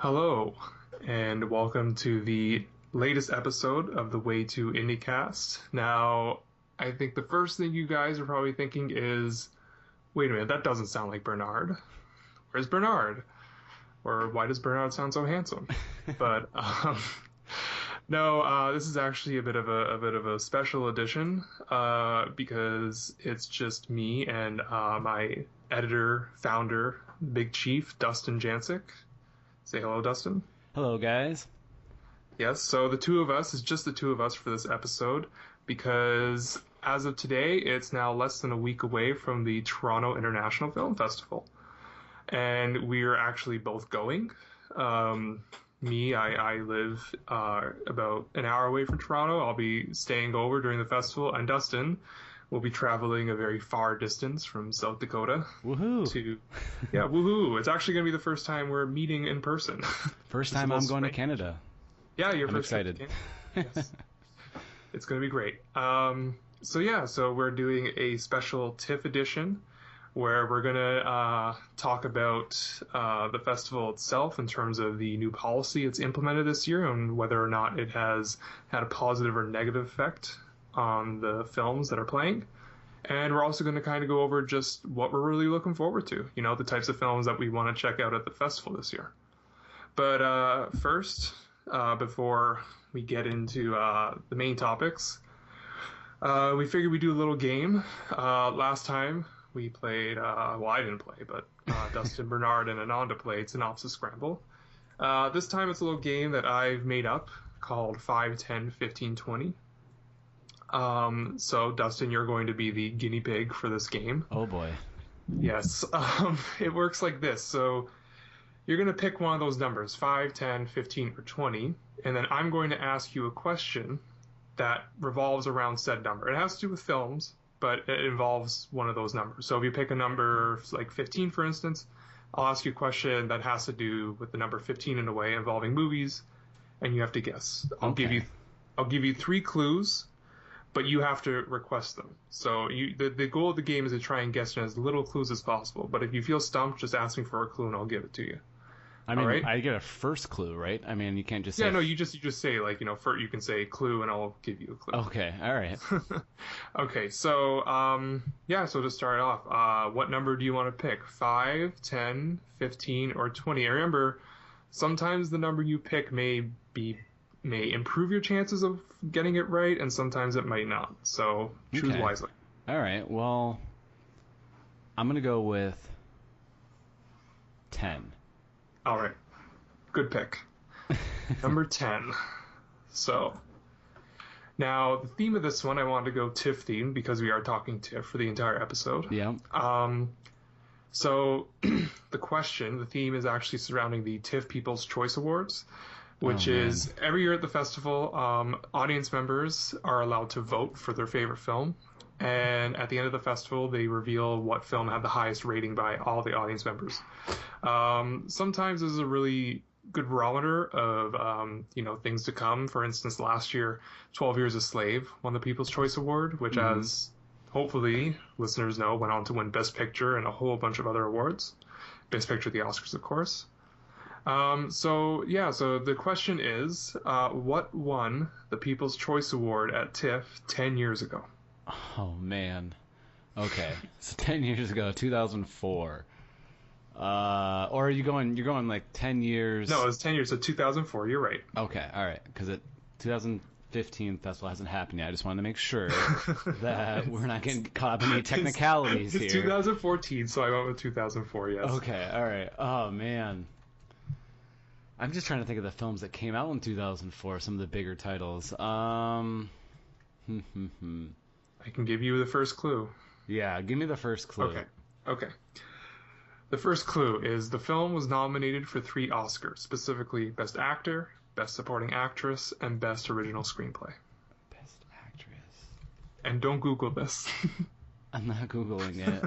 Hello, and welcome to the latest episode of the Way Too Indiecast. Now, I think the first thing you guys are probably thinking is, wait a minute, that doesn't sound like Bernard. Where's Bernard? Or why does Bernard sound so handsome? But no, this is actually a bit of a special edition because it's just me and my editor, founder, big chief, Dustin Jancic. Say hello, Dustin. Hello, guys. Yes, so the two of us is just the two of us for this episode because as of today, it's now less than a week away from the Toronto International Film Festival. And we're actually both going. I live about an hour away from Toronto. I'll be staying over during the festival, and Dustin will be traveling a very far distance from South Dakota. Woohoo! Yeah, woohoo! It's actually going to be the first time we're meeting in person. First time I'm going to Canada. Yeah, you're I'm excited. Yes. It's going to be great. So we're doing a special TIFF edition where we're going to talk about the festival itself in terms of the new policy it's implemented this year and whether or not it has had a positive or negative effect on the films that are playing. And we're also going to kind of go over just what we're really looking forward to, the types of films that we want to check out at the festival this year. But first, before we get into the main topics, we figured we'd do a little game. Last time we played, I didn't play, but Dustin, Bernard, and Ananda played Synopsis Scramble. This time it's a little game that I've made up called 5, 10, 15, 20. So Dustin, you're going to be the guinea pig for this game. Oh boy. Yes. It works like this. So you're going to pick one of those numbers, 5, 10, 15, or 20, and then I'm going to ask you a question that revolves around said number. It has to do with films, but it involves one of those numbers. So if you pick a number like 15, for instance, I'll ask you a question that has to do with the number 15 in a way involving movies, and you have to guess. I'll give you 3 clues, but you have to request them. So the goal of the game is to try and guess as little clues as possible. But if you feel stumped, just ask me for a clue and I'll give it to you. I mean, right? I get a first clue, right? I mean, you can't just say... Yeah, no, you just say, first you can say clue and I'll give you a clue. Okay, all right. Okay, so, so to start off, what number do you want to pick? 5, 10, 15, or 20? And remember, sometimes the number you pick may improve your chances of getting it right, and sometimes it might not. So choose wisely. All right, well, I'm going to go with 10. All right. Good pick. Number 10. So, now, the theme of this one, I wanted to go TIFF theme because we are talking TIFF for the entire episode. Yeah. So, the theme is actually surrounding the TIFF People's Choice Awards, which is every year at the festival, audience members are allowed to vote for their favorite film. And at the end of the festival, they reveal what film had the highest rating by all the audience members. Sometimes this is a really good barometer of, things to come. For instance, last year, 12 Years a Slave won the People's Choice Award, which, as hopefully listeners know, went on to win Best Picture and a whole bunch of other awards. Best Picture at the Oscars, of course. So the question is, what won the People's Choice Award at TIFF 10 years ago? Oh, man. Okay. So 10 years ago, 2004. Or are you're going like 10 years? No, it was 10 years, so 2004, you're right. Okay, all right. Because 2015 festival hasn't happened yet. I just wanted to make sure that we're not getting caught up in any technicalities here. It's 2014, so I went with 2004, yes. Okay, all right. Oh, man. I'm just trying to think of the films that came out in 2004, some of the bigger titles. I can give you the first clue. Yeah, give me the first clue. Okay. The first clue is the film was nominated for 3 Oscars, specifically Best Actor, Best Supporting Actress, and Best Original Screenplay. Best Actress. And don't Google this. I'm not Googling it.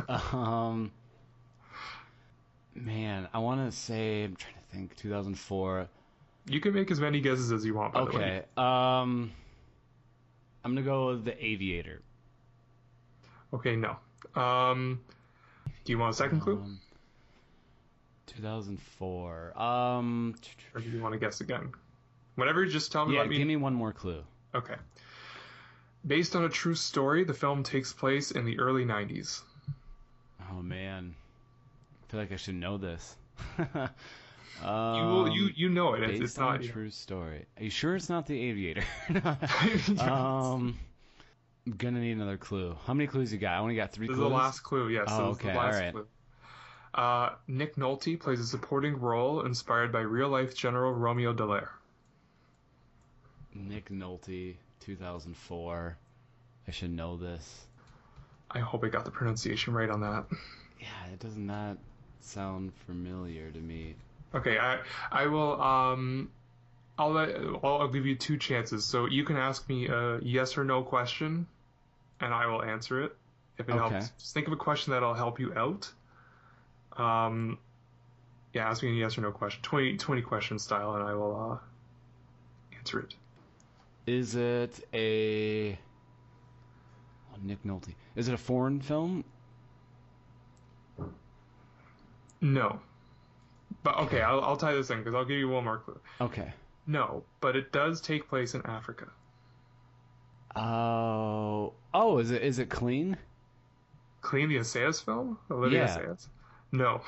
Man, I want to say, I'm trying to think, 2004. You can make as many guesses as you want, by the way. Okay. I'm going to go with The Aviator. Okay, no. Do you want a second clue? 2004. Or do you want to guess again? Whatever, just tell me. Yeah, give me one more clue. Okay. Based on a true story, the film takes place in the early 90s. Oh man, I feel like I should know this. You know it. It's Based not on a true story. Are you sure it's not The Aviator? Yes. I'm gonna need another clue. How many clues you got? I only got 3 This clues. is the last clue. Yes. Oh, This is okay. the last All right. clue. Nick Nolte plays a supporting role inspired by real-life General Romeo Dallaire. Nick Nolte, 2004. I should know this. I hope I got the pronunciation right on that. Yeah, it does not sound familiar to me. Okay, I will I'll give you 2 chances. So you can ask me a yes or no question, and I will answer it if it helps. Just think of a question that'll help you out. Yeah, ask me a yes or no question, 20 question style, and I will answer it. Is it a Nick Nolte? Is it a foreign film? No. But okay, I'll tie this in because I'll give you one more clue. Okay. No, but it does take place in Africa. Oh, is it Clean? Clean, the Assayas film? Olivia Yeah. Assayas? No.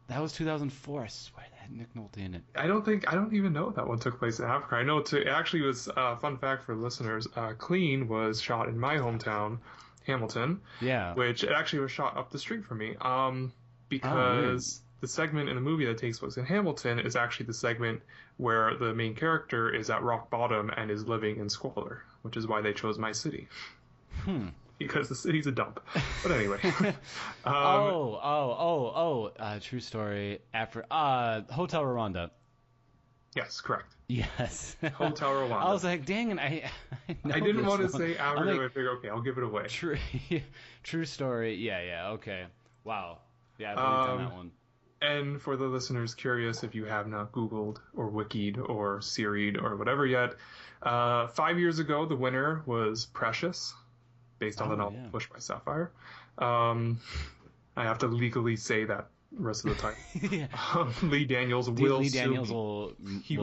That was 2004. I swear that had Nick Nolte in it. I don't even know that one took place in Africa. I know it actually was fun fact for listeners. Clean was shot in my hometown, Hamilton. Yeah. Which it actually was shot up the street from me. Because the segment in the movie that takes place in Hamilton is actually the segment where the main character is at rock bottom and is living in squalor, which is why they chose my city. Because the city's a dump. But anyway. True story. Hotel Rwanda. Yes, correct. Yes. Hotel Rwanda. I was like, dang it, I know I didn't this want to one. say I'm Africa, like, but I figured, okay, I'll give it away. True story. Yeah, okay. Wow. Yeah, I believed on that one. And for the listeners curious, if you have not Googled or Wiki'd or Siri'd or whatever yet, 5 years ago, the winner was Precious, based on the novel Pushed by Sapphire. I have to legally say that rest of the time. Lee Daniels will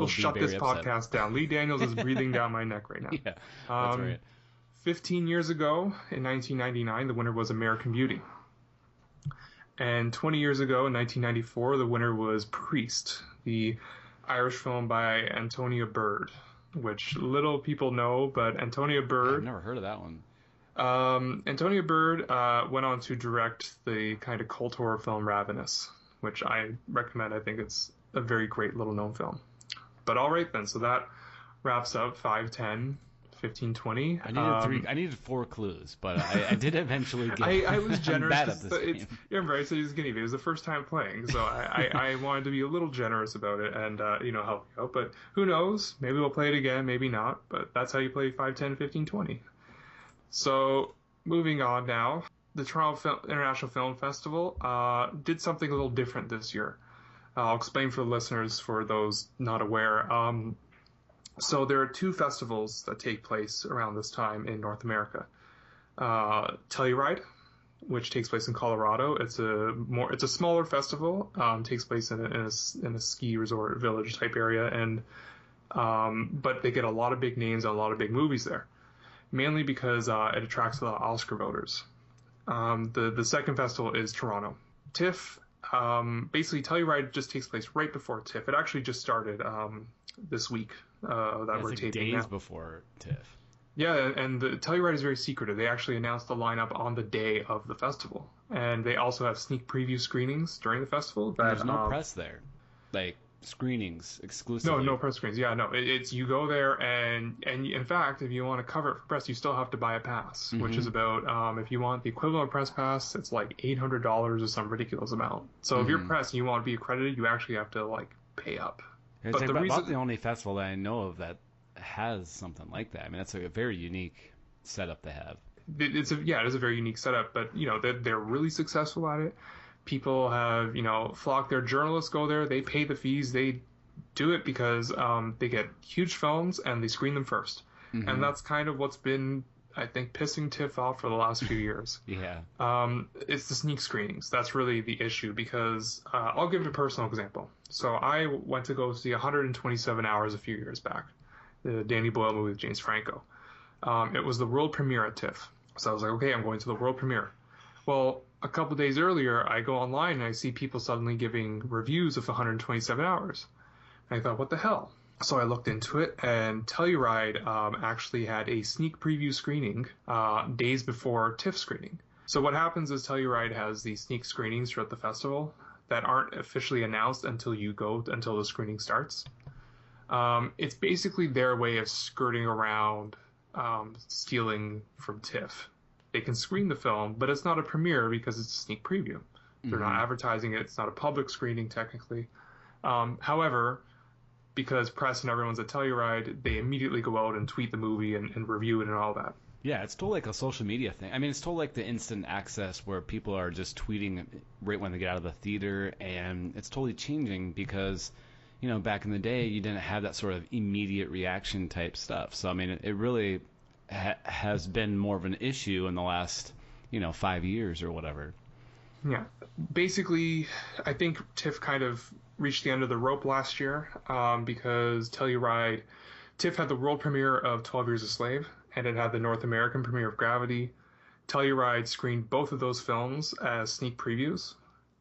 shut this podcast down. Lee Daniels is breathing down my neck right now. Yeah, that's right. 15 years ago, in 1999, the winner was American Beauty. And 20 years ago, in 1994, the winner was Priest, the Irish film by Antonia Bird, which little people know, but Antonia Bird... I've never heard of that one. Antonia Bird went on to direct the kind of cult horror film Ravenous, which I recommend. I think it's a very great little-known film. But all right, then. So that wraps up 5, 10, 15, 20. I needed 4 clues, but I did eventually get. I was generous. I'm bad at this game. Remember, I said he was guinea pig. It was the first time playing, so I wanted to be a little generous about it and help you out. But who knows? Maybe we'll play it again. Maybe not. But that's how you play 5, 10, 15, 20. So moving on now, the Toronto International Film Festival did something a little different this year. I'll explain for the listeners, for those not aware. So there are 2 festivals that take place around this time in North America. Telluride, which takes place in Colorado. It's a smaller festival. Takes place in a ski resort village type area, and but they get a lot of big names and a lot of big movies there, mainly because it attracts a lot of Oscar voters. The second festival is Toronto. TIFF. Basically, Telluride just takes place right before TIFF. It actually just started this week. That we're taping days now. Before TIFF. Yeah, and the Telluride is very secretive. They actually announced the lineup on the day of the festival, and they also have sneak preview screenings during the festival. There's no press there, like screenings exclusively. No press screens. Yeah, no, it's you go there, and in fact, if you want to cover it for press, you still have to buy a pass, which is about if you want the equivalent of press pass, it's like $800 or some ridiculous amount. So if you're press and you want to be accredited, you actually have to pay up. It's but about the only festival that I know of that has something like that. I mean, that's a very unique setup to have. It is a very unique setup, but they're really successful at it. People have flocked there. Journalists go there. They pay the fees. They do it because they get huge films and they screen them first, and that's kind of what's been I think, pissing TIFF off for the last few years. Yeah. It's the sneak screenings. That's really the issue because I'll give a personal example. So I went to go see 127 Hours a few years back, the Danny Boyle movie with James Franco. It was the world premiere at TIFF. So I was like, okay, I'm going to the world premiere. Well, a couple days earlier, I go online and I see people suddenly giving reviews of 127 Hours. And I thought, what the hell? So I looked into it, and Telluride actually had a sneak preview screening days before TIFF screening. So what happens is Telluride has these sneak screenings throughout the festival that aren't officially announced until the screening starts. It's basically their way of skirting around stealing from TIFF. They can screen the film, but it's not a premiere because it's a sneak preview. They're not advertising it. It's not a public screening technically. However, because press and everyone's at Telluride, they immediately go out and tweet the movie and review it and all that. Yeah, it's totally like a social media thing. I mean, it's totally like the instant access where people are just tweeting right when they get out of the theater, and it's totally changing because, back in the day, you didn't have that sort of immediate reaction type stuff. So, I mean, it really has been more of an issue in the last, 5 years or whatever. Yeah. Basically, I think TIFF kind of reached the end of the rope last year because TIFF had the world premiere of 12 Years a Slave, and it had the North American premiere of Gravity. Telluride screened both of those films as sneak previews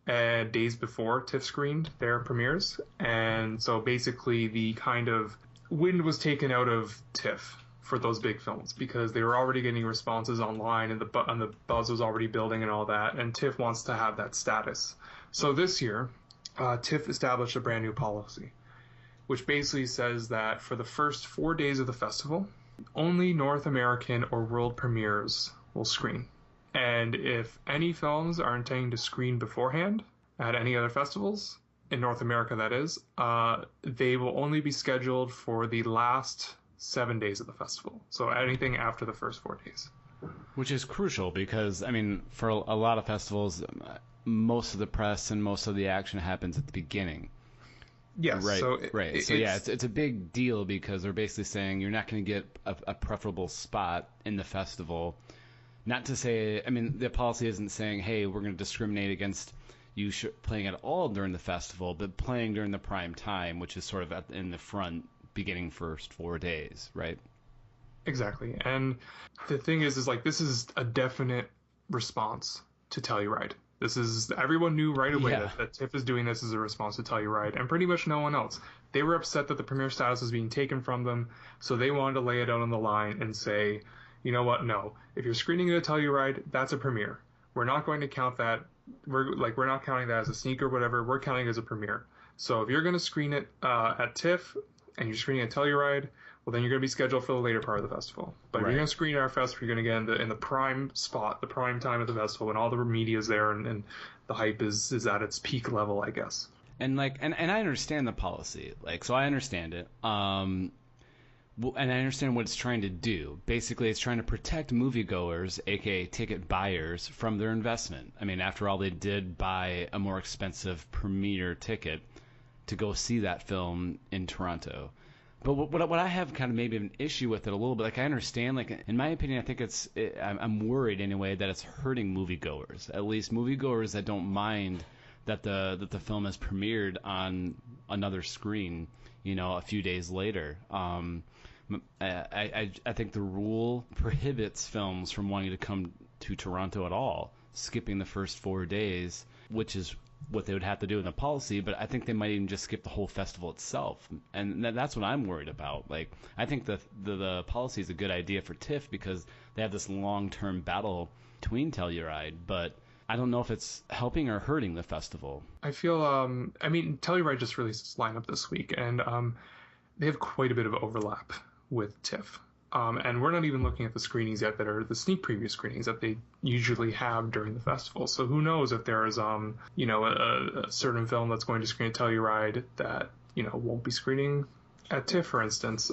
and days before TIFF screened their premieres. And so basically the kind of wind was taken out of TIFF for those big films because they were already getting responses online and the buzz was already building and all that, and TIFF wants to have that status. So this year, TIFF established a brand new policy, which basically says that for the first 4 days of the festival, only North American or world premieres will screen. And if any films are intending to screen beforehand at any other festivals, in North America that is, they will only be scheduled for the last 7 days of the festival. So anything after the first 4 days. Which is crucial because, I mean, for a lot of festivals, most of the press and most of the action happens at the beginning. Yes. Right. So it's a big deal because they're basically saying you're not going to get a preferable spot in the festival. Not to say, I mean, the policy isn't saying, hey, we're going to discriminate against you playing at all during the festival, but playing during the prime time, which is sort of in the front beginning first 4 days, right? Exactly. And the thing is like this is a definite response to Telluride. Everyone knew right away that TIFF is doing this as a response to Telluride, and pretty much no one else. They were upset that the premiere status was being taken from them, so they wanted to lay it out on the line and say, you know what, no. If you're screening it at Telluride, that's a premiere. We're not going to count that. We're not counting that as a sneak or whatever. We're counting it as a premiere. So if you're going to screen it at TIFF and you're screening at Telluride, well, then you're going to be scheduled for the later part of the festival. But if you're going to screen at our festival, you're going to get in the prime spot, the prime time of the festival, when all the media is there and the hype is at its peak level, I guess. And and I understand the policy, so I understand it. And I understand what it's trying to do. Basically, it's trying to protect moviegoers, aka ticket buyers, from their investment. I mean, after all, they did buy a more expensive premiere ticket to go see that film in Toronto. But what I have kind of maybe an issue with it a little bit, I understand, in my opinion, I think I'm worried anyway that it's hurting moviegoers. At least moviegoers that don't mind that the film is premiered on another screen, a few days later. I think the rule prohibits films from wanting to come to Toronto at all, skipping the first 4 days, which is what they would have to do in the policy, but I think they might even just skip the whole festival itself, and that's what I'm worried about. I think the policy is a good idea for TIFF because they have this long-term battle between Telluride, but I don't know if it's helping or hurting the festival. I feel, Telluride just released its lineup this week, and they have quite a bit of overlap with TIFF. And we're not even looking at the screenings yet that are the sneak preview screenings that they usually have during the festival. So who knows if there's, a certain film that's going to screen at Telluride that, won't be screening at TIFF, for instance,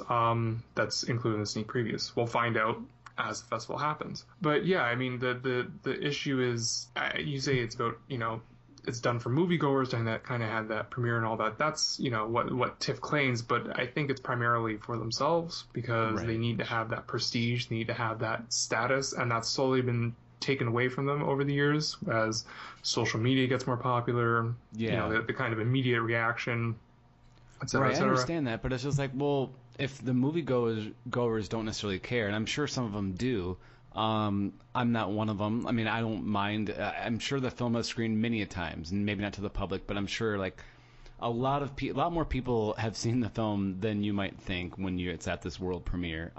that's included in the sneak previews. We'll find out as the festival happens. But yeah, I mean, the issue is, you say it's about, it's done for moviegoers and that kind of had that premiere and all that. That's, you know, what TIFF claims, but I think it's primarily for themselves because Right. they need to have that prestige, they need to have that status, and that's slowly been taken away from them over the years as social media gets more popular. Yeah. You know, the kind of immediate reaction, et cetera, Right, et I cetera. understand that, but it's just like, well, if the moviegoers don't necessarily care, and I'm sure some of them do, I'm not one of them. I mean, I don't mind. I'm sure the film has screened many a times, and maybe not to the public, but I'm sure like a lot more people have seen the film than you might think when it's at this world premiere.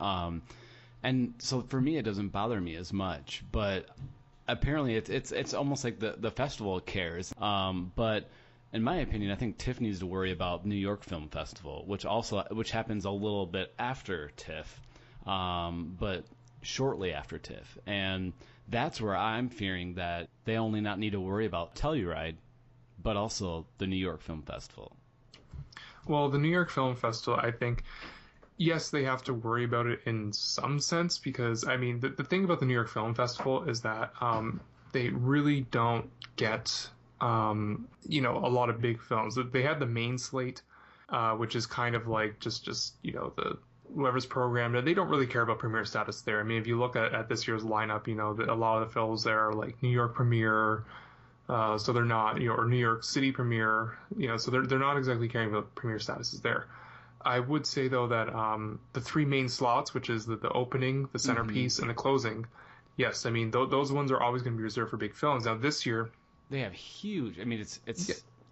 And so for me, it doesn't bother me as much, but apparently it's almost like the festival cares. But in my opinion, I think TIFF needs to worry about New York Film Festival, which happens a little bit after TIFF, but shortly after TIFF, and that's where I'm fearing that they only not need to worry about Telluride, but also the New York Film Festival. Well, the New York Film Festival, I think, yes, they have to worry about it in some sense because, I mean, the thing about the New York Film Festival is that they really don't get, you know, a lot of big films. They have the main slate, which is kind of like just you know, whoever's programmed. They don't really care about premiere status there. I mean, if you look at this year's lineup, you know, a lot of the films there are like New York premiere, so they're not, you know, or New York City premiere, you know, so they're not exactly caring about premiere statuses there. I would say though that the three main slots, which is the opening, the centerpiece, and the closing, yes, I mean those ones are always going to be reserved for big films. Now this year, They have huge. I mean, it's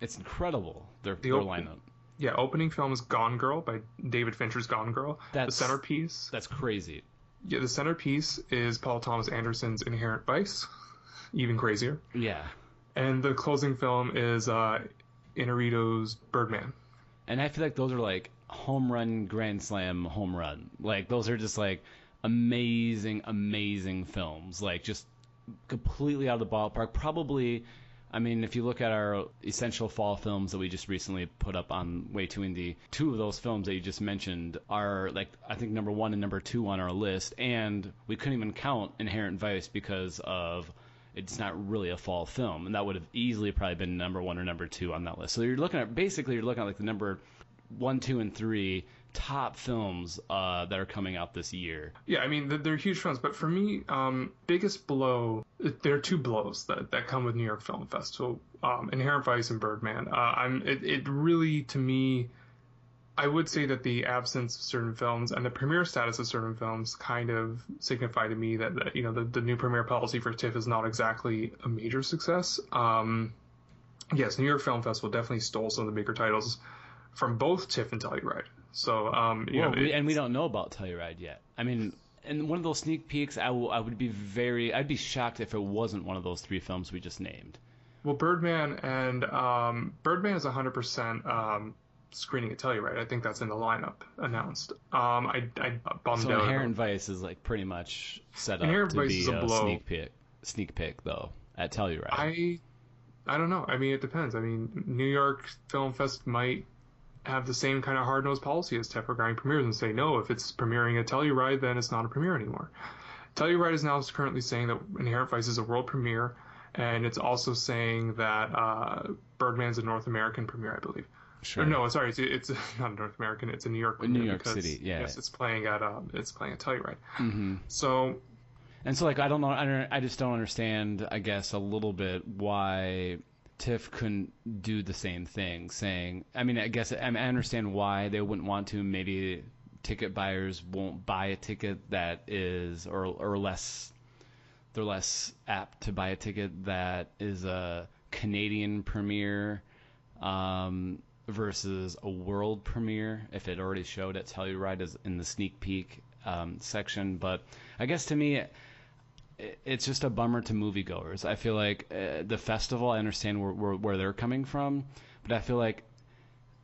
incredible. Their The lineup. yeah, opening film is Gone Girl by David Fincher's Gone Girl. The centerpiece, That's crazy. yeah, the centerpiece is Paul Thomas Anderson's Inherent Vice, even crazier. Yeah. And the closing film is Inarritu's Birdman. And I feel like those are like home run, grand slam, home run. Like those are just like amazing films. Like just completely out of the ballpark. Probably, I mean, if you look at our essential fall films that we just recently put up on Way Too Indie, two of those films that you just mentioned are like, I think number 1 and number 2 on our list. And we couldn't even count Inherent Vice because of it's not really a fall film, and that would have easily probably been number 1 or number 2 on that list. So you're looking at like the number 1, 2, and 3 top films that are coming out this year. Yeah, I mean they're huge films, but for me, biggest blow. There are two blows that come with New York Film Festival: Inherent Vice and Birdman. It really, to me, I would say that the absence of certain films and the premiere status of certain films kind of signify to me that you know the new premiere policy for TIFF is not exactly a major success. Yes, New York Film Festival definitely stole some of the bigger titles from both TIFF and Telluride. So we don't know about Telluride yet. I mean, in one of those sneak peeks, I'd be shocked if it wasn't one of those 3 films we just named. Well, Birdman is 100% screening at Telluride. I think that's in the lineup announced. I bummed so out. Inherent Vice is like pretty much set up Inherent to Vice be is a blow. sneak peek though at Telluride. I don't know. I mean, it depends. I mean, New York Film Fest might have the same kind of hard-nosed policy as TIFF regarding premieres and say, no, if it's premiering at Telluride, then it's not a premiere anymore. Telluride is now currently saying that Inherent Vice is a world premiere, and it's also saying that Birdman's a North American premiere, I believe. Sure. Or no, sorry, it's not a North American, it's a New York premiere. New York City, yeah. Yes, it's playing at Telluride. Mm-hmm. So... And so, like, I don't know, I just don't understand, I guess, a little bit why TIFF couldn't do the same thing, saying, I mean, I guess I understand why they wouldn't want to. Maybe ticket buyers won't buy a ticket that is, or less, they're less apt to buy a ticket that is a Canadian premiere versus a world premiere if it already showed at Telluride as in the sneak peek section. But I guess to me, it's just a bummer to moviegoers. I feel like the festival, I understand where they're coming from, but I feel like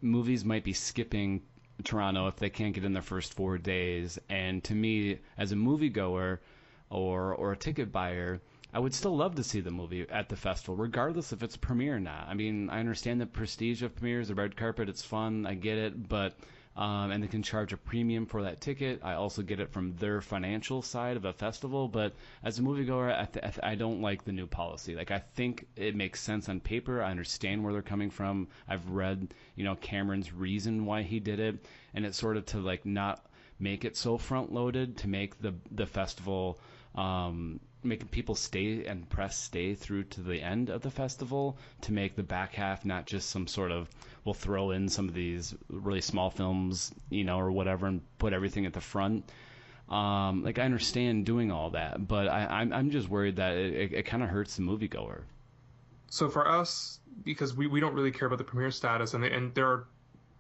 movies might be skipping Toronto if they can't get in their first 4 days. And to me, as a moviegoer or a ticket buyer, I would still love to see the movie at the festival, regardless if it's a premiere or not. I mean, I understand the prestige of premieres, the red carpet, it's fun, I get it, but and they can charge a premium for that ticket. I also get it from their financial side of a festival. But as a moviegoer, I don't like the new policy. Like, I think it makes sense on paper. I understand where they're coming from. I've read, Cameron's reason why he did it, and it's sort of to like not make it so front loaded, to make the festival, making people stay and press stay through to the end of the festival, to make the back half not just some sort of, we'll throw in some of these really small films, or whatever, and put everything at the front. Like, I understand doing all that, but I'm just worried that it kind of hurts the moviegoer. So for us, because we don't really care about the premiere status, and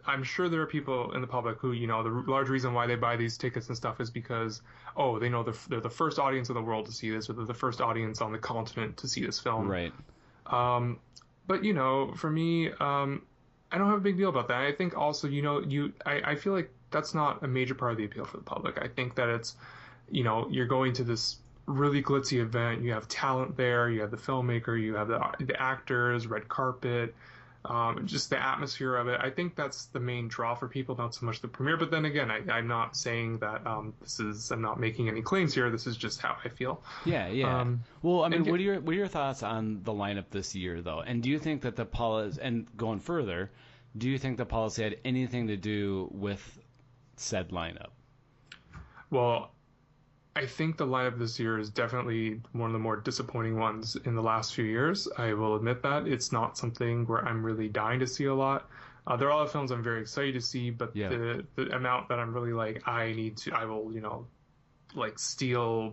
I'm sure there are people in the public who, the large reason why they buy these tickets and stuff is because, they know they're the first audience in the world to see this, or they're the first audience on the continent to see this film. Right. But, for me, I don't have a big deal about that. I think also, I feel like that's not a major part of the appeal for the public. I think that it's, you're going to this really glitzy event. You have talent there. You have the filmmaker. You have the actors, red carpet. Just the atmosphere of it. I think that's the main draw for people, not so much the premiere. But then again, I'm not saying that I'm not making any claims here. This is just how I feel. Yeah. Well, I mean, what are your thoughts on the lineup this year, though? And do you think that the policy, and going further, do you think the policy had anything to do with said lineup? Well, I think the lineup this year is definitely one of the more disappointing ones in the last few years. I will admit that. It's not something where I'm really dying to see a lot. There are a lot of films I'm very excited to see, but the amount that I'm really like, I will,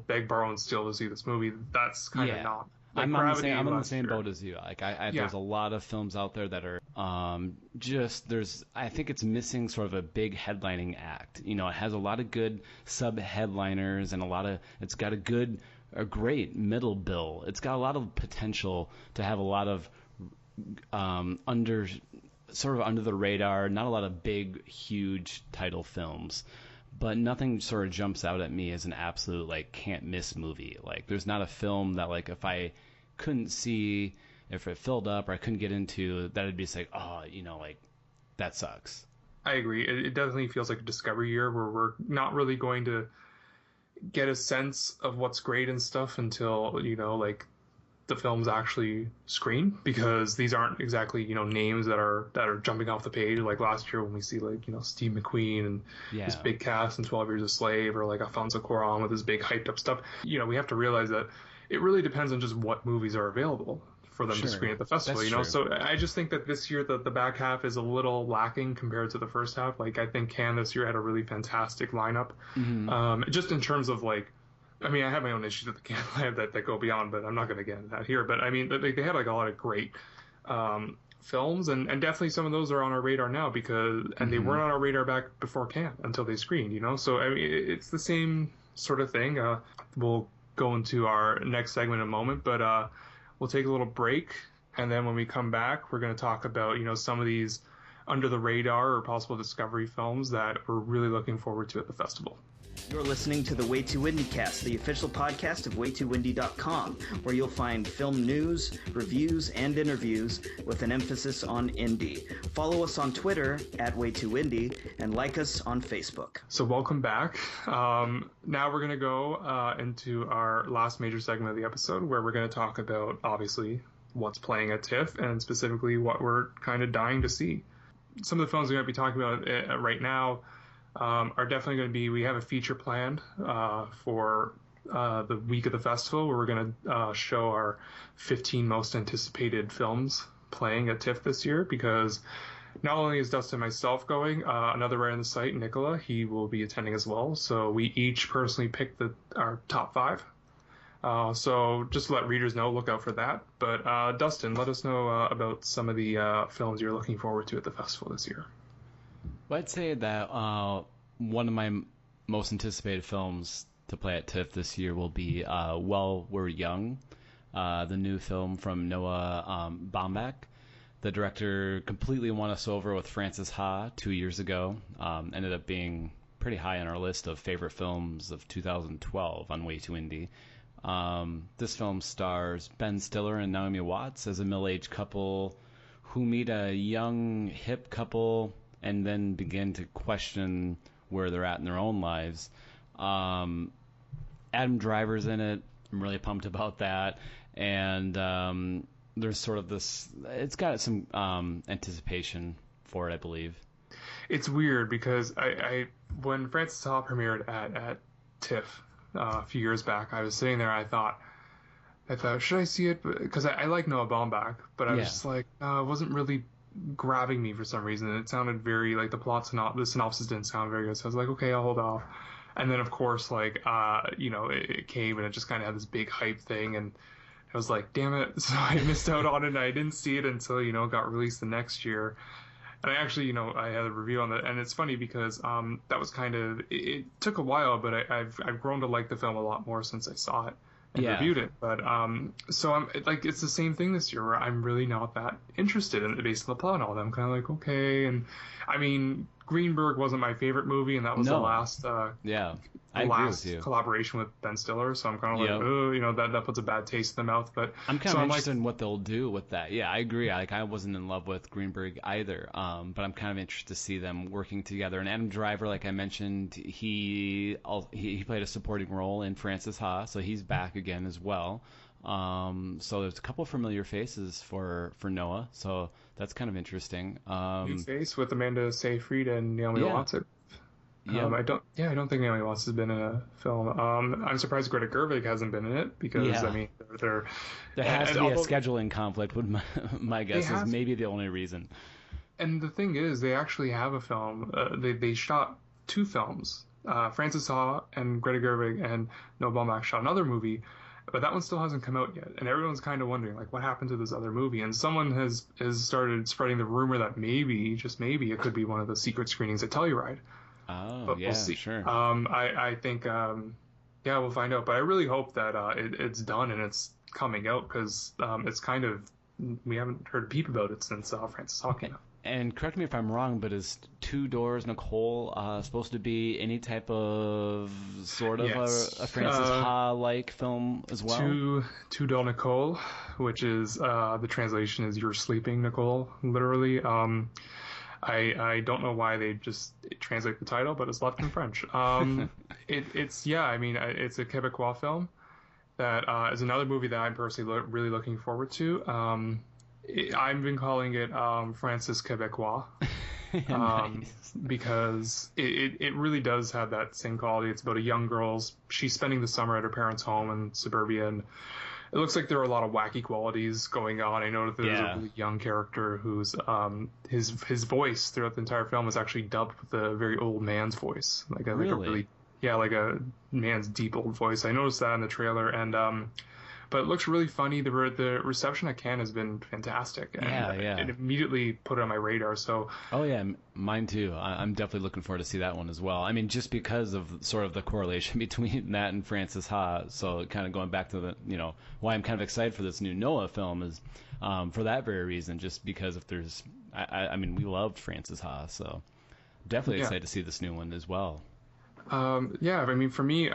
beg, borrow, and steal to see this movie, that's kind of not. Like, I'm on the same boat as you. Like, there's a lot of films out there that are I think it's missing sort of a big headlining act. It has a lot of good sub headliners and it's got a great middle bill. It's got a lot of potential to have a lot of under the radar, not a lot of big, huge title films. But nothing sort of jumps out at me as an absolute, like, can't miss movie. Like, there's not a film that, like, if I couldn't see, if it filled up or I couldn't get into, that would be just like, that sucks. I agree. It definitely feels like a discovery year where we're not really going to get a sense of what's great and stuff until, the films actually screen, because these aren't exactly, names that are jumping off the page like last year when we see Steve McQueen and this big cast in 12 Years a Slave, or like Alfonso Cuarón with his big hyped up stuff. We have to realize that it really depends on just what movies are available for them to screen at the festival. That's true. So I just think that this year the back half is a little lacking compared to the first half. Like, I think Cannes this year had a really fantastic lineup. Mm-hmm. Just in terms of I have my own issues with the Cannes lineup that go beyond, but I'm not going to get into that here. But I mean, they had a lot of great films, and definitely some of those are on our radar now and they weren't on our radar back before Cannes until they screened. So I mean, it's the same sort of thing. We'll go into our next segment in a moment, but we'll take a little break, and then when we come back, we're going to talk about some of these under the radar or possible discovery films that we're really looking forward to at the festival. You're listening to the Way Too Indiecast, the official podcast of WayTooIndie.com, where you'll find film news, reviews, and interviews with an emphasis on indie. Follow us on Twitter at Way2Indie and like us on Facebook. So welcome back. Now we're going to go into our last major segment of the episode, where we're going to talk about, obviously, what's playing at TIFF and specifically what we're kind of dying to see. Some of the films we're going to be talking about right now are definitely going to be, we have a feature planned for the week of the festival, where we're going to show our 15 most anticipated films playing at TIFF this year, because not only is Dustin and myself going, another writer on the site, Nicola, he will be attending as well. So we each personally picked our top 5. So just to let readers know, look out for that. But Dustin, let us know about some of the films you're looking forward to at the festival this year. Well, I'd say that one of my most anticipated films to play at TIFF this year will be While We're Young, the new film from Noah Baumbach. The director completely won us over with Frances Ha 2 years ago. Ended up being pretty high on our list of favorite films of 2012 on Way Too Indie. This film stars Ben Stiller and Naomi Watts as a middle-aged couple who meet a young, hip couple and then begin to question where they're at in their own lives. Adam Driver's in it. I'm really pumped about that. And there's sort of this, it's got some anticipation for it, I believe. It's weird because I when Frances Ha premiered at TIFF a few years back, I was sitting there and I thought, should I see it? Because I like Noah Baumbach, but I was just like, it wasn't really grabbing me for some reason. It sounded very, like, the synopsis didn't sound very good. So I was like, okay, I'll hold off. And then, of course, like, it came and it just kind of had this big hype thing. And I was like, damn it. So I missed out on it and I didn't see it until, it got released the next year. And I actually, I had a review on that, and it's funny because that was kind of, it took a while, but I've grown to like the film a lot more since I saw it and reviewed it. But so I'm like, it's the same thing this year where I'm really not that interested in it based on the plot and all that. I'm kind of like, okay. And I mean, Greenberg wasn't my favorite movie, and that was the last collaboration with Ben Stiller, so I'm kind of like, oh, that puts a bad taste in the mouth. But I'm kind of interested in what they'll do with that. Yeah, I agree. Like, I wasn't in love with Greenberg either, but I'm kind of interested to see them working together. And Adam Driver, like I mentioned, he played a supporting role in Frances Ha, so he's back again as well. So there's a couple of familiar faces for Noah, so that's kind of interesting. New face with Amanda Seyfried and Naomi Watts. I don't think Naomi Watts has been in a film. I'm surprised Greta Gerwig hasn't been in it because I mean there has to be a scheduling conflict. Would my guess is maybe the only reason. And the thing is, they actually have a film. They shot 2 films. Frances Ha and Greta Gerwig and Noah Baumbach shot another movie, but that one still hasn't come out yet. And everyone's kind of wondering, like, what happened to this other movie? And someone has started spreading the rumor that maybe, just maybe, it could be one of the secret screenings at Telluride. Oh, but yeah, we'll see. Sure. I think, we'll find out. But I really hope that it's done and it's coming out because it's kind of, we haven't heard a peep about it since Frances Ha came out. And correct me if I'm wrong, but is Two Doors Nicole supposed to be any type of sort of a Frances Ha-like film as well? Two Doors Nicole, which is the translation is "You're Sleeping, Nicole," literally. I don't know why they just translate the title, but it's left in French. It's a Quebecois film that is another movie that I'm personally really looking forward to. I've been calling it Frances Quebecois because it really does have that same quality. It's about a young girl. She's spending the summer at her parents' home in suburbia, and it looks like there are a lot of wacky qualities going on. I know that there's a really young character who's his voice throughout the entire film is actually dubbed with a very old man's voice, like a man's deep old voice. I noticed that in the trailer, and but it looks really funny. The reception at Cannes has been fantastic. And it immediately put it on my radar. So. Oh yeah, mine too. I'm definitely looking forward to see that one as well. I mean, just because of sort of the correlation between that and Frances Ha. So kind of going back to the, why I'm kind of excited for this new Noah film is for that very reason. Just because if there's, I mean, we loved Frances Ha, so definitely excited to see this new one as well. I mean, for me,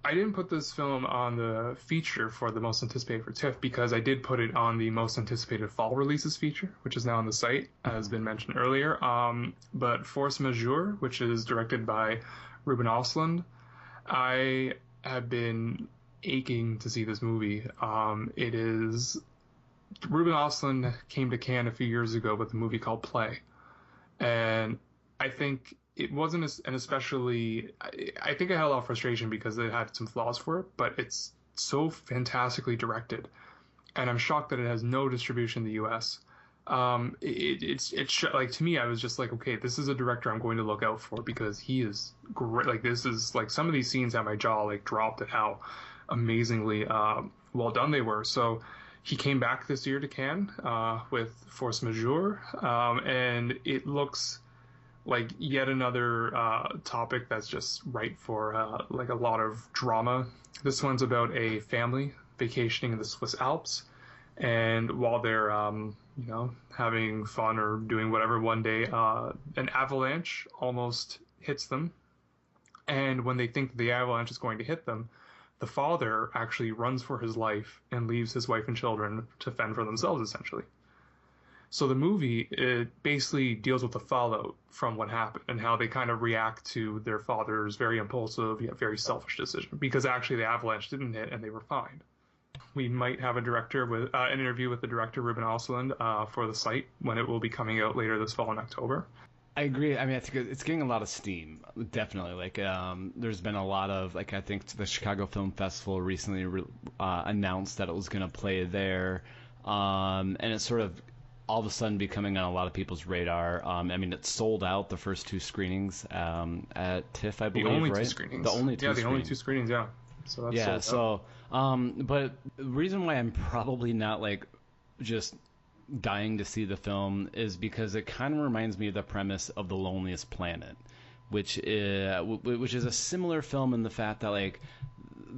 I didn't put this film on the feature for the most anticipated for TIFF because I did put it on the most anticipated fall releases feature, which is now on the site, as been mentioned earlier. But Force Majeure, which is directed by Ruben Östlund, I have been aching to see this movie. It is Ruben Östlund came to Cannes a few years ago with a movie called Play, and I think it wasn't especially. I think I had a lot of frustration because it had some flaws for it, but it's so fantastically directed, and I'm shocked that it has no distribution in the U.S. It's like, to me, I was just like, okay, this is a director I'm going to look out for because he is great. Like, this is like, some of these scenes had my jaw like dropped at how amazingly well done they were. So he came back this year to Cannes with Force Majeure, and it looks like yet another topic that's just right for like a lot of drama. This one's about a family vacationing in the Swiss Alps, and while they're having fun or doing whatever, one day an avalanche almost hits them, and when they think the avalanche is going to hit them, the father actually runs for his life and leaves his wife and children to fend for themselves, essentially. So the movie, it basically deals with the fallout from what happened and how they kind of react to their father's very impulsive yet very selfish decision, because actually the avalanche didn't hit and they were fine. We might have a director with an interview with the director Ruben Ostlund for the site when it will be coming out later this fall in October. I agree. I mean, I think it's getting a lot of steam, definitely. Like, there's been a lot of, like, I think the Chicago Film Festival recently announced that it was going to play there, and it's sort of all of a sudden becoming on a lot of people's radar. I mean, it sold out the first two screenings at TIFF, I believe, the only right? two screenings. The only two yeah, the screenings. only two screenings, yeah. So that's yeah, sold out. but the reason why I'm probably not, like, just dying to see the film is because it kind of reminds me of the premise of The Loneliest Planet, which is a similar film in the fact that, like,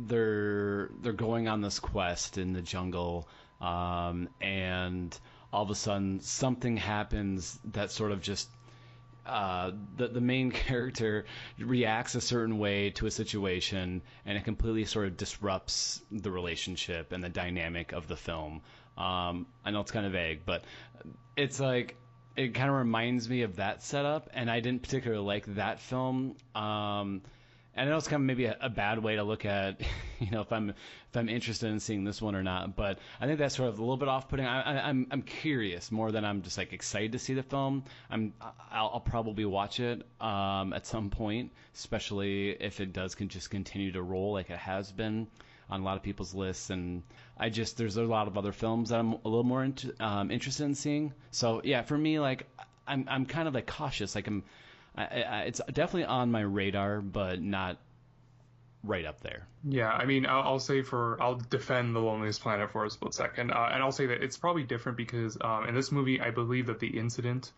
they're going on this quest in the jungle, and all of a sudden something happens that sort of just the main character reacts a certain way to a situation, and it completely sort of disrupts the relationship and the dynamic of the film. I know it's kind of vague, but it's like it kind of reminds me of that setup, and I didn't particularly like that film. And I know it's kind of maybe a bad way to look at, you know, if I'm interested in seeing this one or not. But I think that's sort of a little bit off-putting. I'm curious more than I'm just like excited to see the film. I'll probably watch it at some point, especially if it does just continue to roll like it has been on a lot of people's lists. And there's a lot of other films that I'm a little more interested in seeing. So yeah, for me, like I'm kind of like cautious. Like it's definitely on my radar, but not right up there. Yeah, I mean, I'll defend The Loneliest Planet for a split second, and I'll say that it's probably different because in this movie, I believe that the incident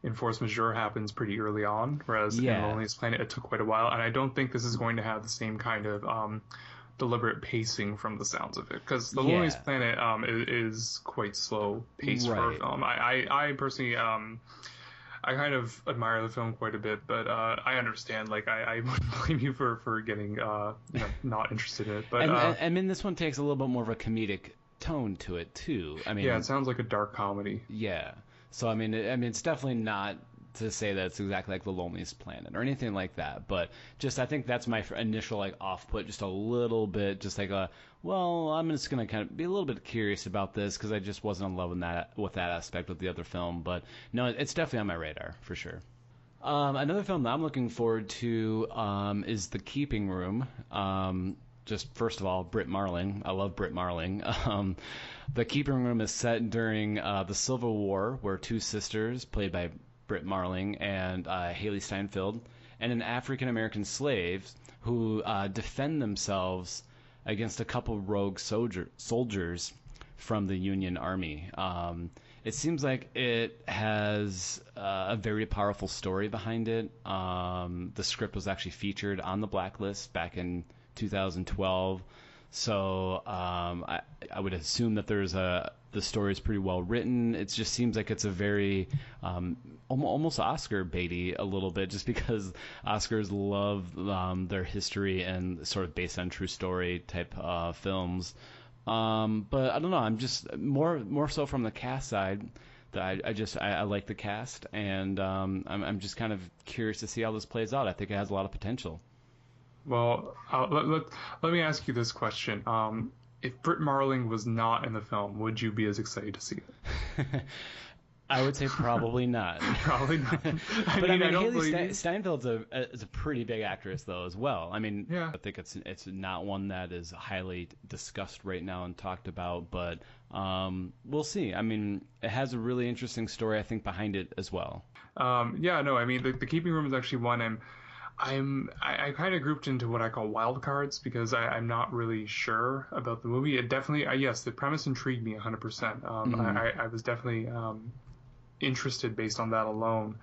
in Force Majeure happens pretty early on, whereas in The Loneliest Planet, it took quite a while, and I don't think this is going to have the same kind of deliberate pacing from the sounds of it, because The Loneliest Planet is quite slow paced for a film. I personally I kind of admire the film quite a bit, but I understand. Like, I wouldn't blame you for getting not interested in it. But I mean, this one takes a little bit more of a comedic tone to it too. I mean, yeah, it sounds like a dark comedy. Yeah. So I mean, it's definitely not to say that it's exactly like The Loneliest Planet or anything like that, but just I think that's my initial like off-put, just a little bit, just like I'm just gonna kind of be a little bit curious about this because I just wasn't in love with that aspect of the other film. But no, it's definitely on my radar for sure. Another film that I'm looking forward to is The Keeping Room. Just first of all, Britt Marling. I love Britt Marling. The Keeping Room is set during the Civil War, where two sisters, played by Britt Marling and Haley Steinfeld, and an African-American slave who defend themselves against a couple rogue soldiers from the Union Army. It seems like it has a very powerful story behind it. The script was actually featured on the Blacklist back in 2012. So I would assume that the story is pretty well written. It just seems like it's a very almost Oscar baity a little bit, just because Oscars love their history and sort of based on true story type films. But I don't know. I'm just more so from the cast side. That I like the cast, and I'm just kind of curious to see how this plays out. I think it has a lot of potential. Well, let me ask you this question. If Britt Marling was not in the film, would you be as excited to see it? I would say probably not. Probably not. But I mean Haley Steinfeld's is a pretty big actress, though, as well. I mean, yeah. I think it's not one that is highly discussed right now and talked about, but we'll see. I mean, it has a really interesting story, I think, behind it as well. Yeah, no, I mean, the Keeping Room is actually one I kind of grouped into what I call wild cards because I'm not really sure about the movie. It definitely, yes, the premise intrigued me 100%. I was definitely interested based on that alone.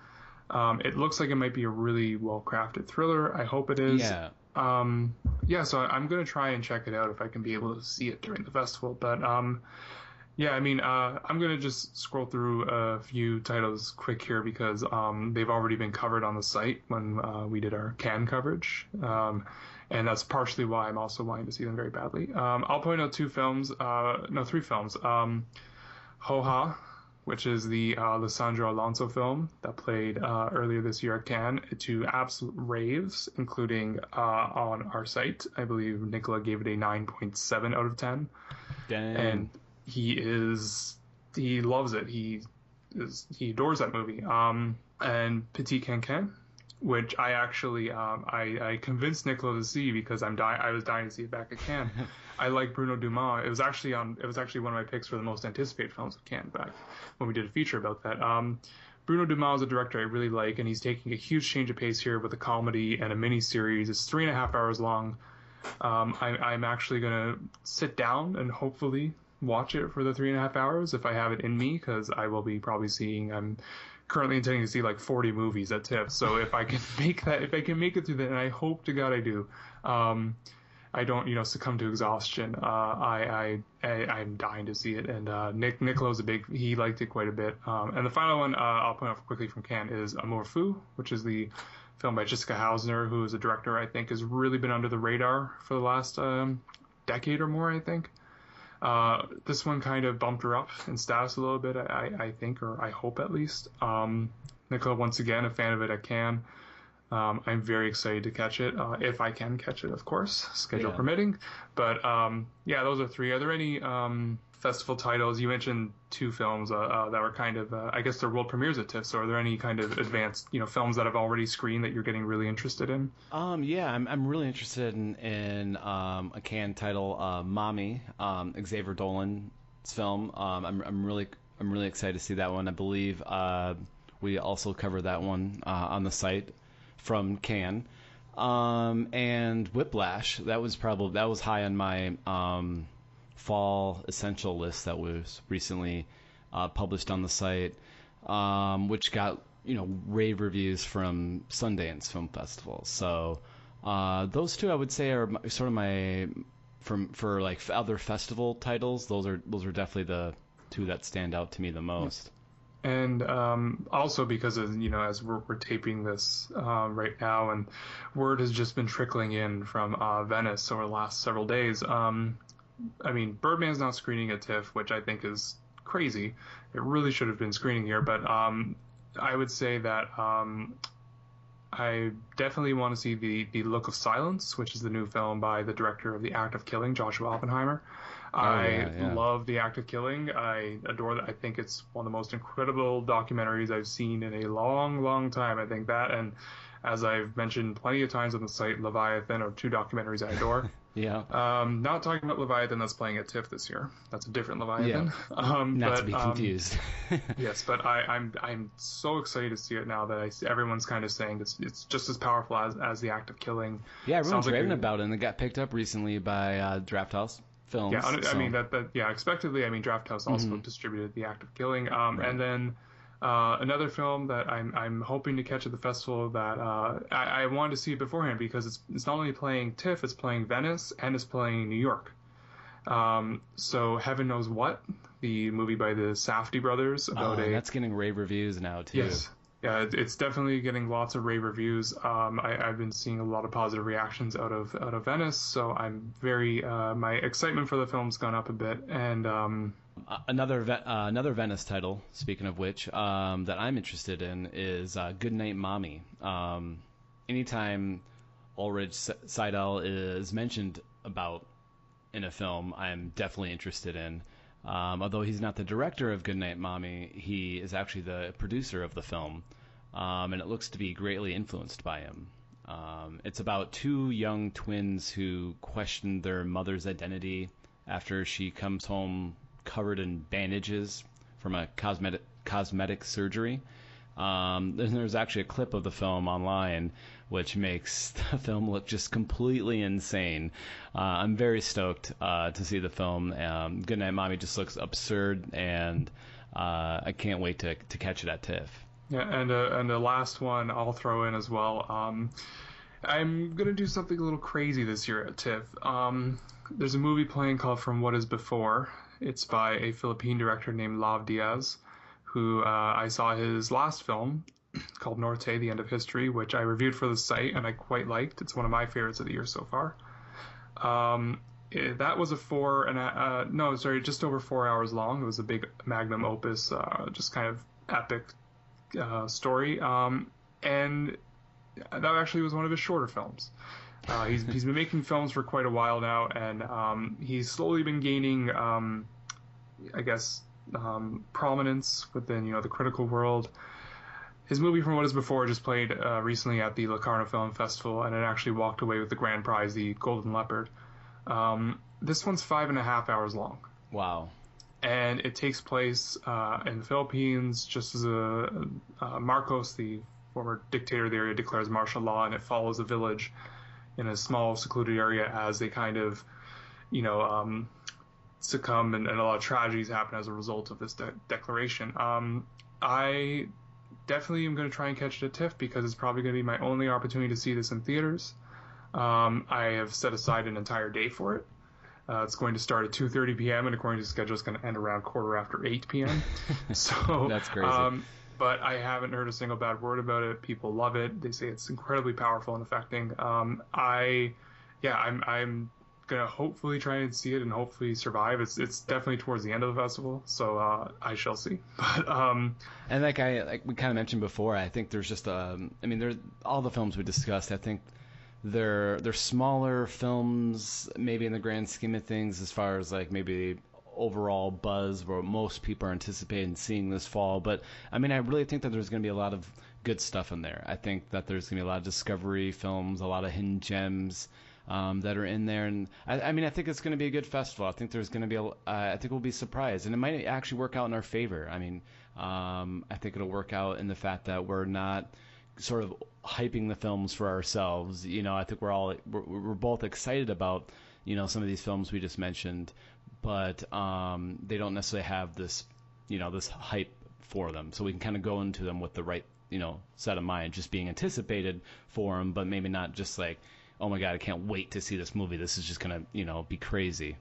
It looks like it might be a really well-crafted thriller. I hope it is. Yeah. So I'm going to try and check it out if I can be able to see it during the festival. But yeah, I mean, I'm going to just scroll through a few titles quick here because they've already been covered on the site when we did our Cannes coverage. And that's partially why I'm also wanting to see them very badly. I'll point out three films. Ho Ha, which is the Sandro Alonso film that played earlier this year at Cannes to absolute raves, including on our site. I believe Nicola gave it a 9.7 out of 10. Dang. And he loves it. He adores that movie. And Petit Cancan, which I actually I convinced Nicola to see because I was dying to see it back at Cannes. I like Bruno Dumas. It was actually one of my picks for the most anticipated films of Cannes back when we did a feature about that. Bruno Dumas is a director I really like, and he's taking a huge change of pace here with a comedy and a mini series. It's 3.5 hours long. I'm actually gonna sit down and hopefully watch it for the 3.5 hours if I have it in me, because I will be probably I'm currently intending to see like 40 movies at TIFF. So if I can make it through that, and I hope to God I do, I don't succumb to exhaustion. I'm dying to see it, and Nicolo's he liked it quite a bit. And the final one I'll point out quickly from Cannes is Amour Fou, which is the film by Jessica Hausner, who is a director I think has really been under the radar for the last decade or more, I think. This one kind of bumped her up in status a little bit, I think, or I hope at least. Nicola, once again, a fan of it at Cannes. I'm very excited to catch it, if I can catch it, of course, schedule permitting. But those are three. Are there any festival titles? You mentioned two films that were kind of, I guess, they're world premieres at TIFF. So are there any kind of advanced, films that have already screened that you're getting really interested in? I'm really interested in a Cannes title, Mommy, Xavier Dolan's film. I'm really excited to see that one. I believe we also covered that one on the site from Cannes. And Whiplash, that was high on my fall essential list that was recently published on the site, which got rave reviews from Sundance Film Festival. So those two I would say are sort of my for like other festival titles. Those are definitely the two that stand out to me the most. And also because of, as we're taping this right now, and word has just been trickling in from Venice over the last several days. Birdman's not screening at TIFF, which I think is crazy. It really should have been screening here, but I would say that I definitely want to see the Look of Silence, which is the new film by the director of The Act of Killing, Joshua Oppenheimer. I love The Act of Killing. I adore that. I think it's one of the most incredible documentaries I've seen in a long, long time. I think that, and as I've mentioned plenty of times on the site, Leviathan are two documentaries I adore. Yeah. Not talking about Leviathan that's playing at TIFF this year. That's a different Leviathan. Yeah. Not to be confused. Yes, but I'm so excited to see it now that everyone's kind of saying it's just as powerful as The Act of Killing. Yeah, everyone's raving about it, and it got picked up recently by Draft House Films. Yeah, expectedly. Draft House also distributed The Act of Killing. Right. And then another film that I'm hoping to catch at the festival that I wanted to see it beforehand because it's not only playing TIFF, it's playing Venice and it's playing New York. So Heaven Knows What, the movie by the Safdie brothers about that's getting rave reviews now too. Yes. Yeah, it's definitely getting lots of rave reviews. I've been seeing a lot of positive reactions out of Venice, so I'm very my excitement for the film's gone up a bit. And another Venice title, speaking of which, that I'm interested in is Goodnight Mommy. Anytime Ulrich Seidel is mentioned about in a film, I'm definitely interested in. Although he's not the director of Goodnight Mommy, he is actually the producer of the film, and it looks to be greatly influenced by him. It's about two young twins who question their mother's identity after she comes home covered in bandages from a cosmetic surgery. There's actually a clip of the film online which makes the film look just completely insane. I'm very stoked to see the film. Goodnight Mommy just looks absurd, and I can't wait to catch it at TIFF. Yeah, and the last one I'll throw in as well. I'm going to do something a little crazy this year at TIFF. There's a movie playing called From What Is Before. It's by a Philippine director named Lav Diaz, who I saw his last film called Norte, The End of History, which I reviewed for the site and I quite liked. It's one of my favorites of the year so far. that was just over 4 hours long. It was a big magnum opus, just kind of epic story. And that actually was one of his shorter films. He's been making films for quite a while now, and he's slowly been gaining, prominence within the critical world. His movie From What Is Before just played recently at the Locarno Film Festival, and it actually walked away with the grand prize, the Golden Leopard. This one's 5.5 hours long. Wow. And it takes place in the Philippines, just as Marcos, the former dictator of the area, declares martial law, and it follows a village in a small secluded area as they kind of, succumb, and a lot of tragedies happen as a result of this declaration. I definitely am going to try and catch it at TIFF because it's probably going to be my only opportunity to see this in theaters. I have set aside an entire day for it. It's going to start at 2:30 p.m. and according to schedule, it's going to end around 8:15 p.m. So that's crazy. But I haven't heard a single bad word about it. People love it. They say it's incredibly powerful and affecting. I'm gonna hopefully try and see it and hopefully survive. It's definitely towards the end of the festival, so I shall see. But and like we kind of mentioned before, I think there's just there's all the films we discussed. I think they're smaller films, maybe in the grand scheme of things, as far as like maybe overall buzz where most people are anticipating seeing this fall. But I really think that there's going to be a lot of good stuff in there. I think that there's going to be a lot of discovery films, a lot of hidden gems that are in there, and I think it's going to be a good festival. I think there's going to be I think we'll be surprised, and it might actually work out in our favor. I think it'll work out in the fact that we're not sort of hyping the films for ourselves. I think we're both excited about some of these films we just mentioned, but they don't necessarily have this this hype for them, so we can kind of go into them with the right set of mind, just being anticipated for them, but maybe not just like, oh my god, I can't wait to see this movie, this is just gonna be crazy.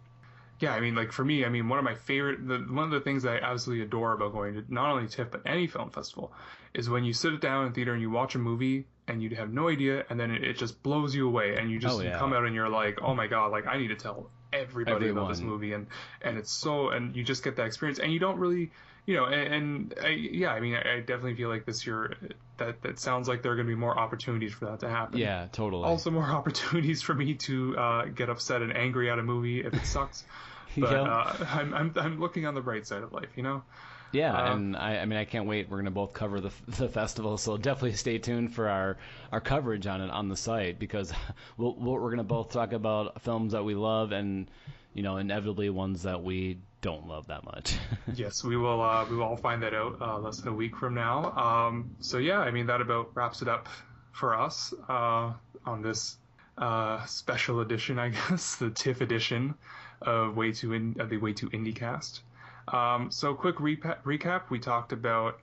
Yeah, for me, one of my one of the things that I absolutely adore about going to not only TIFF but any film festival is when you sit down in theater and you watch a movie and you have no idea, and then it just blows you away, and you come out and you're like, oh my god, like I need to tell everybody about this movie, and it's so, and you just get that experience, and you don't really, I definitely feel like this year that sounds like there are going to be more opportunities for that to happen. Yeah, totally. Also more opportunities for me to get upset and angry at a movie if it sucks. But I'm looking on the bright side of life, Yeah, and I can't wait. We're gonna both cover the festival, so definitely stay tuned for our coverage on it on the site, because we're gonna both talk about films that we love and inevitably ones that we don't love that much. Yes, we will all find that out less than a week from now. So yeah, that about wraps it up for us on this special edition, I guess, the TIFF edition of the Way Too Indiecast. So quick recap. We talked about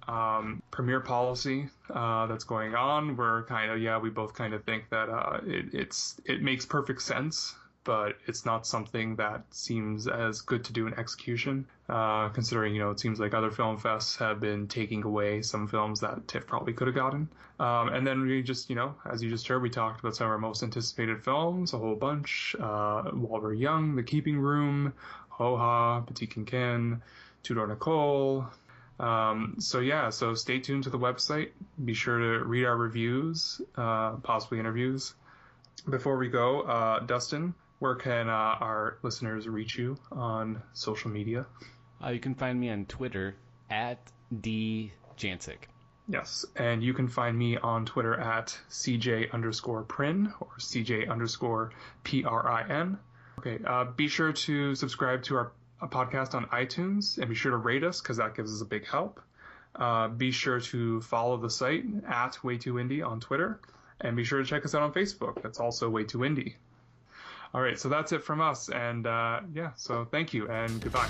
premiere policy that's going on. We're we both kind of think that it makes perfect sense, but it's not something that seems as good to do in execution, considering it seems like other film fests have been taking away some films that TIFF probably could have gotten. And then we just, as you just heard, we talked about some of our most anticipated films, a whole bunch. While We're Young, The Keeping Room, Ho-Ha, Petit Kin, Tudor Nicole. So stay tuned to the website. Be sure to read our reviews, possibly interviews. Before we go, Dustin, where can our listeners reach you on social media? You can find me on Twitter at djancic. Yes, and you can find me on Twitter at CJ_Prin or CJ_PRIN. Okay, be sure to subscribe to our podcast on iTunes, and be sure to rate us because that gives us a big help. Be sure to follow the site at Way Too Indie on Twitter, and be sure to check us out on Facebook. That's also Way Too Indie. All right, so that's it from us, and so thank you and goodbye.